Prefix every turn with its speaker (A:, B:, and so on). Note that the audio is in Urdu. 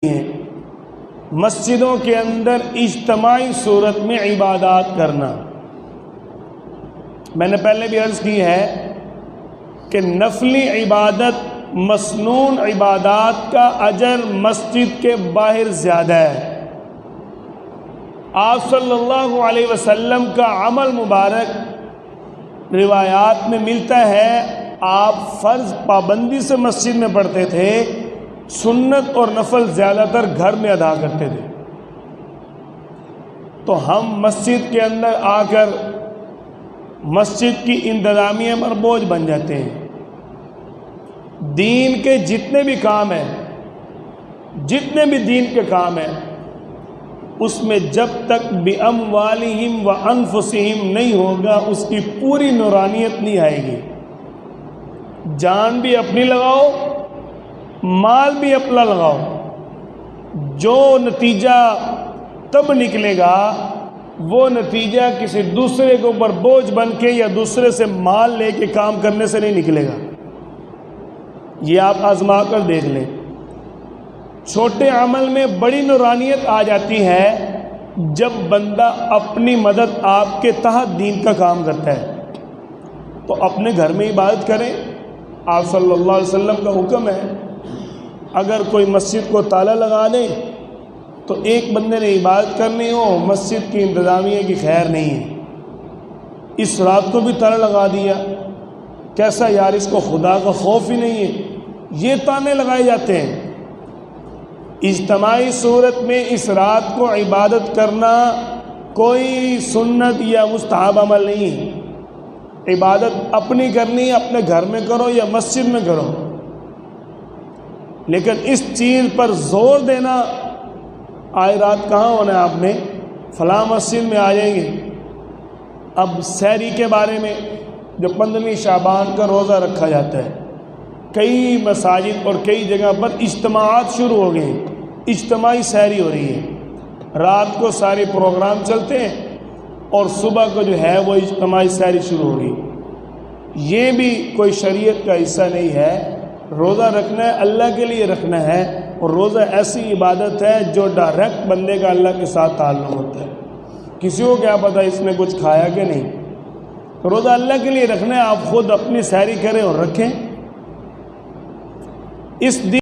A: ہیں مسجدوں کے اندر اجتماعی صورت میں عبادات کرنا۔ میں نے پہلے بھی عرض کی ہے کہ نفلی عبادت، مسنون عبادات کا اجر مسجد کے باہر زیادہ ہے۔ آپ صلی اللہ علیہ وسلم کا عمل مبارک روایات میں ملتا ہے، آپ فرض پابندی سے مسجد میں پڑھتے تھے، سنت اور نفل زیادہ تر گھر میں ادا کرتے تھے۔ تو ہم مسجد کے اندر آ کر مسجد کی انتظامیہ پر بوجھ بن جاتے ہیں۔ دین کے جتنے بھی کام ہیں، جتنے بھی دین کے کام ہیں، اس میں جب تک بِأَمْوَالِهِمْ وَأَنفُسِهِمْ نہیں ہوگا اس کی پوری نورانیت نہیں آئے گی۔ جان بھی اپنی لگاؤ، مال بھی اپنا لگاؤ، جو نتیجہ تب نکلے گا وہ نتیجہ کسی دوسرے کے اوپر بوجھ بن کے یا دوسرے سے مال لے کے کام کرنے سے نہیں نکلے گا۔ یہ آپ آزما کر دیکھ لیں۔ چھوٹے عمل میں بڑی نورانیت آ جاتی ہے جب بندہ اپنی مدد آپ کے تحت دین کا کام کرتا ہے۔ تو اپنے گھر میں عبادت کریں، آپ صلی اللہ علیہ وسلم کا حکم ہے، اگر کوئی مسجد کو تالا لگا دے تو ایک بندے نے عبادت کرنی ہو، مسجد کی انتظامیہ کی خیر نہیں ہے۔ اس رات کو بھی تالا لگا دیا، کیسا یار، اس کو خدا کا خوف ہی نہیں ہے۔ یہ تانے لگائے جاتے ہیں۔ اجتماعی صورت میں اس رات کو عبادت کرنا کوئی سنت یا مستحب عمل نہیں ہے۔ عبادت اپنی کرنی ہے، اپنے گھر میں کرو یا مسجد میں کرو، لیکن اس چیز پر زور دینا آج رات کہاں ہونا ہے، آپ نے فلاں مسجد میں آ جائیں گے۔ اب سحری کے بارے میں جو 15 شعبان کا روزہ رکھا جاتا ہے، کئی مساجد اور کئی جگہ پر اجتماعات شروع ہو گئے ہیں، اجتماعی سحری ہو رہی ہے، رات کو سارے پروگرام چلتے ہیں اور صبح کو جو ہے وہ اجتماعی سحری شروع ہو گئی۔ یہ بھی کوئی شریعت کا حصہ نہیں ہے۔ روزہ رکھنا ہے اللہ کے لیے رکھنا ہے، اور روزہ ایسی عبادت ہے جو ڈائریکٹ بندے کا اللہ کے ساتھ تعلق ہوتا ہے۔ کسی کو کیا پتہ اس نے کچھ کھایا کہ نہیں۔ روزہ اللہ کے لیے رکھنا ہے، آپ خود اپنی سحری کریں اور رکھیں۔ اس دن